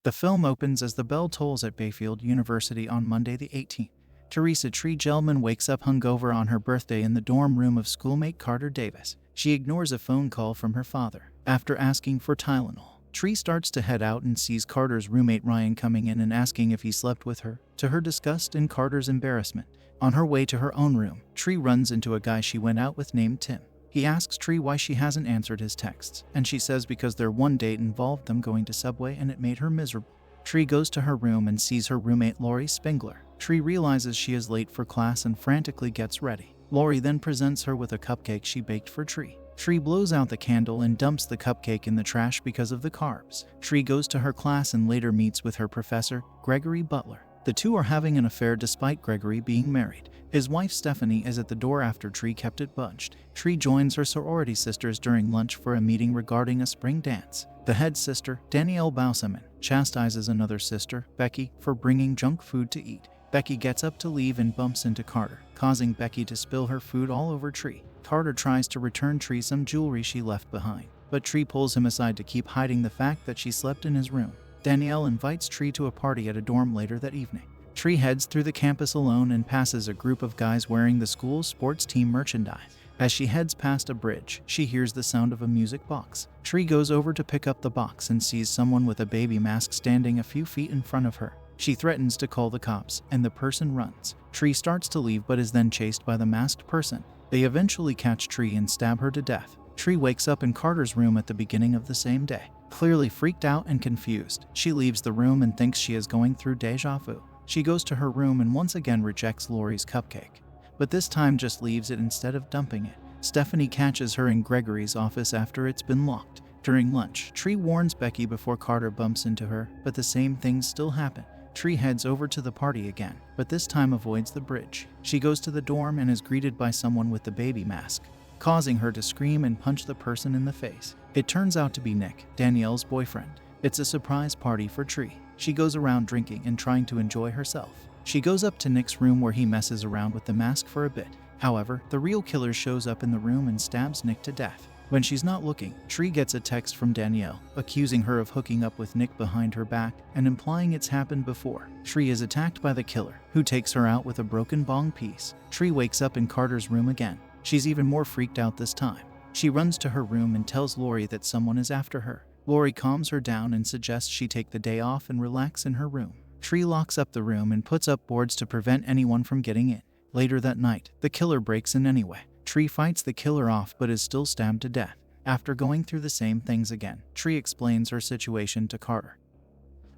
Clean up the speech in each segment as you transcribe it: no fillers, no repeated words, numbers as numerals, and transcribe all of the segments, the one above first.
The film opens as the bell tolls at Bayfield University on Monday the 18th. Theresa Gelbman wakes up hungover on her birthday in the dorm room of schoolmate Carter Davis. She ignores a phone call from her father. After asking for Tylenol, Tree starts to head out and sees Carter's roommate Ryan coming in and asking if he slept with her. To her disgust and Carter's embarrassment, on her way to her own room, Tree runs into a guy she went out with named Tim. He asks Tree why she hasn't answered his texts, and she says because their one date involved them going to Subway and it made her miserable. Tree goes to her room and sees her roommate Lori Spengler. Tree realizes she is late for class and frantically gets ready. Lori then presents her with a cupcake she baked for Tree. Tree blows out the candle and dumps the cupcake in the trash because of the carbs. Tree goes to her class and later meets with her professor, Gregory Butler. The two are having an affair despite Gregory being married. His wife Stephanie is at the door after Tree kept it bunched. Tree joins her sorority sisters during lunch for a meeting regarding a spring dance. The head sister, Danielle Bausaman, chastises another sister, Becky, for bringing junk food to eat. Becky gets up to leave and bumps into Carter, causing Becky to spill her food all over Tree. Carter tries to return Tree some jewelry she left behind, but Tree pulls him aside to keep hiding the fact that she slept in his room. Danielle invites Tree to a party at a dorm later that evening. Tree heads through the campus alone and passes a group of guys wearing the school's sports team merchandise. As she heads past a bridge, she hears the sound of a music box. Tree goes over to pick up the box and sees someone with a baby mask standing a few feet in front of her. She threatens to call the cops, and the person runs. Tree starts to leave but is then chased by the masked person. They eventually catch Tree and stab her to death. Tree wakes up in Carter's room at the beginning of the same day. Clearly freaked out and confused, she leaves the room and thinks she is going through deja vu. She goes to her room and once again rejects Lori's cupcake, but this time just leaves it instead of dumping it. Stephanie catches her in Gregory's office after it's been locked. During lunch, Tree warns Becky before Carter bumps into her, but the same things still happen. Tree heads over to the party again, but this time avoids the bridge. She goes to the dorm and is greeted by someone with the baby mask, causing her to scream and punch the person in the face. It turns out to be Nick, Danielle's boyfriend. It's a surprise party for Tree. She goes around drinking and trying to enjoy herself. She goes up to Nick's room where he messes around with the mask for a bit. However, the real killer shows up in the room and stabs Nick to death. When she's not looking, Tree gets a text from Danielle, accusing her of hooking up with Nick behind her back and implying it's happened before. Tree is attacked by the killer, who takes her out with a broken bong piece. Tree wakes up in Carter's room again. She's even more freaked out this time. She runs to her room and tells Lori that someone is after her. Lori calms her down and suggests she take the day off and relax in her room. Tree locks up the room and puts up boards to prevent anyone from getting in. Later that night, the killer breaks in anyway. Tree fights the killer off but is still stabbed to death. After going through the same things again, Tree explains her situation to Carter,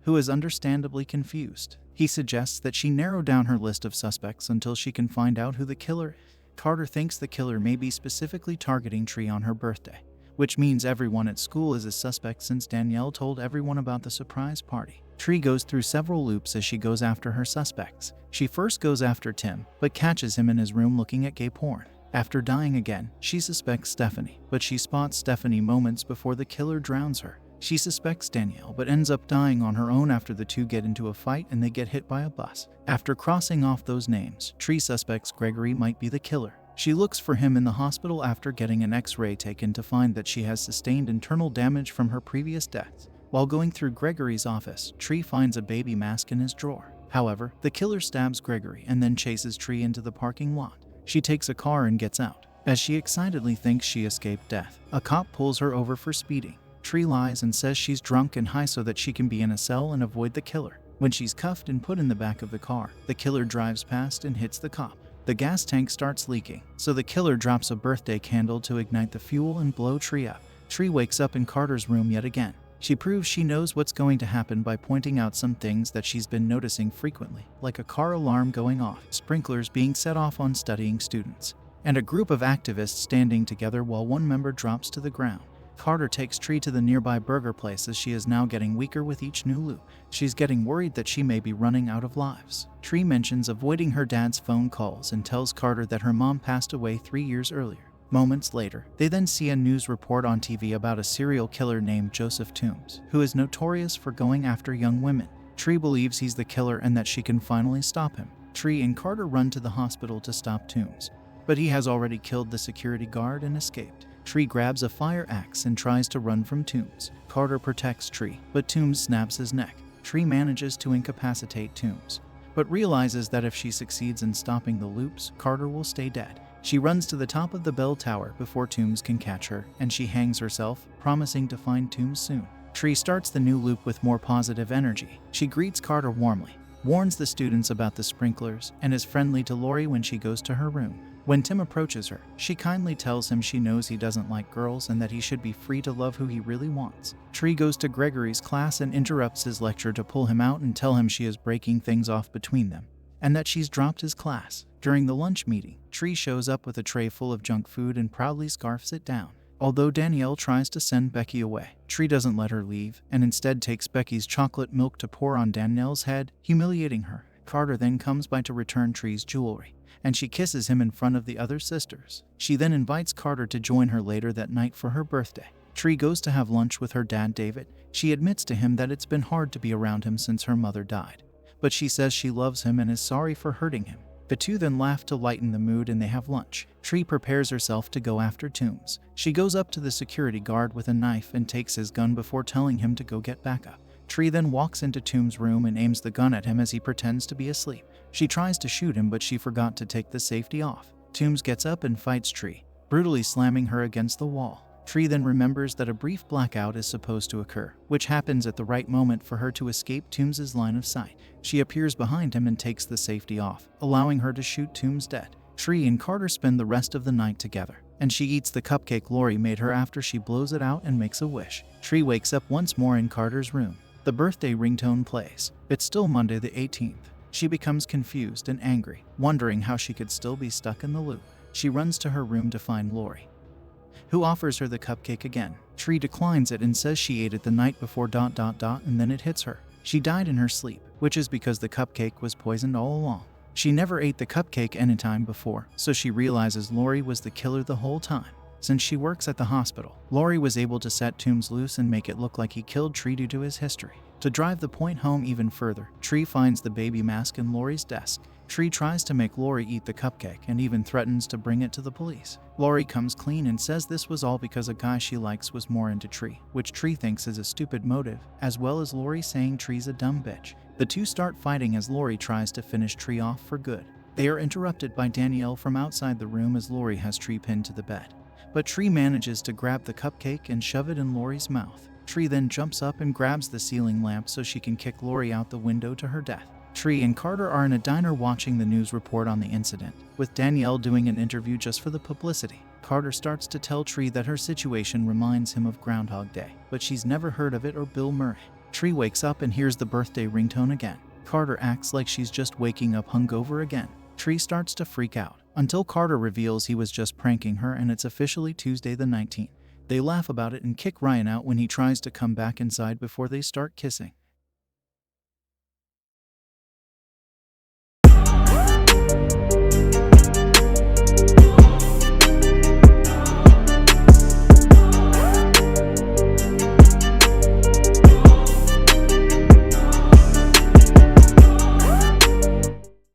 who is understandably confused. He suggests that she narrow down her list of suspects until she can find out who the killer is. Carter thinks the killer may be specifically targeting Tree on her birthday, which means everyone at school is a suspect since Danielle told everyone about the surprise party. Tree goes through several loops as she goes after her suspects. She first goes after Tim, but catches him in his room looking at gay porn. After dying again, she suspects Stephanie, but she spots Stephanie moments before the killer drowns her. She suspects Danielle, but ends up dying on her own after the two get into a fight and they get hit by a bus. After crossing off those names, Tree suspects Gregory might be the killer. She looks for him in the hospital after getting an X-ray taken to find that she has sustained internal damage from her previous deaths. While going through Gregory's office, Tree finds a baby mask in his drawer. However, the killer stabs Gregory and then chases Tree into the parking lot. She takes a car and gets out. As she excitedly thinks she escaped death, a cop pulls her over for speeding. Tree lies and says she's drunk and high so that she can be in a cell and avoid the killer. When she's cuffed and put in the back of the car, the killer drives past and hits the cop. The gas tank starts leaking, so the killer drops a birthday candle to ignite the fuel and blow Tree up. Tree wakes up in Carter's room yet again. She proves she knows what's going to happen by pointing out some things that she's been noticing frequently, like a car alarm going off, sprinklers being set off on studying students, and a group of activists standing together while one member drops to the ground. Carter takes Tree to the nearby burger place as she is now getting weaker with each new loop. She's getting worried that she may be running out of lives. Tree mentions avoiding her dad's phone calls and tells Carter that her mom passed away 3 years earlier. Moments later, they then see a news report on TV about a serial killer named Joseph Toombs, who is notorious for going after young women. Tree believes he's the killer and that she can finally stop him. Tree and Carter run to the hospital to stop Toombs, but he has already killed the security guard and escaped. Tree grabs a fire axe and tries to run from Toombs. Carter protects Tree, but Toombs snaps his neck. Tree manages to incapacitate Toombs, but realizes that if she succeeds in stopping the loops, Carter will stay dead. She runs to the top of the bell tower before Toombs can catch her, and she hangs herself, promising to find Toombs soon. Tree starts the new loop with more positive energy. She greets Carter warmly, warns the students about the sprinklers, and is friendly to Lori when she goes to her room. When Tim approaches her, she kindly tells him she knows he doesn't like girls and that he should be free to love who he really wants. Tree goes to Gregory's class and interrupts his lecture to pull him out and tell him she is breaking things off between them, and that she's dropped his class. During the lunch meeting, Tree shows up with a tray full of junk food and proudly scarfs it down. Although Danielle tries to send Becky away, Tree doesn't let her leave, and instead takes Becky's chocolate milk to pour on Danielle's head, humiliating her. Carter then comes by to return Tree's jewelry, and she kisses him in front of the other sisters. She then invites Carter to join her later that night for her birthday. Tree goes to have lunch with her dad, David. She admits to him that it's been hard to be around him since her mother died, but she says she loves him and is sorry for hurting him. The two then laugh to lighten the mood and they have lunch. Tree prepares herself to go after Toombs. She goes up to the security guard with a knife and takes his gun before telling him to go get backup. Tree then walks into Toombs' room and aims the gun at him as he pretends to be asleep. She tries to shoot him, but she forgot to take the safety off. Toombs gets up and fights Tree, brutally slamming her against the wall. Tree then remembers that a brief blackout is supposed to occur, which happens at the right moment for her to escape Toombs' line of sight. She appears behind him and takes the safety off, allowing her to shoot Toombs dead. Tree and Carter spend the rest of the night together, and she eats the cupcake Lori made her after she blows it out and makes a wish. Tree wakes up once more in Carter's room. The birthday ringtone plays. It's still Monday the 18th. She becomes confused and angry, wondering how she could still be stuck in the loop. She runs to her room to find Lori, who offers her the cupcake again. Tree declines it and says she ate it the night before ... and then it hits her. She died in her sleep, which is because the cupcake was poisoned all along. She never ate the cupcake any time before, so she realizes Lori was the killer the whole time. Since she works at the hospital, Lori was able to set Toombs loose and make it look like he killed Tree due to his history. To drive the point home even further, Tree finds the baby mask in Lori's desk. Tree tries to make Lori eat the cupcake and even threatens to bring it to the police. Lori comes clean and says this was all because a guy she likes was more into Tree, which Tree thinks is a stupid motive, as well as Lori saying Tree's a dumb bitch. The two start fighting as Lori tries to finish Tree off for good. They are interrupted by Danielle from outside the room as Lori has Tree pinned to the bed, but Tree manages to grab the cupcake and shove it in Lori's mouth. Tree then jumps up and grabs the ceiling lamp so she can kick Lori out the window to her death. Tree and Carter are in a diner watching the news report on the incident, with Danielle doing an interview just for the publicity. Carter starts to tell Tree that her situation reminds him of Groundhog Day, but she's never heard of it or Bill Murray. Tree wakes up and hears the birthday ringtone again. Carter acts like she's just waking up hungover again. Tree starts to freak out, until Carter reveals he was just pranking her and it's officially Tuesday the 19th. They laugh about it and kick Ryan out when he tries to come back inside before they start kissing.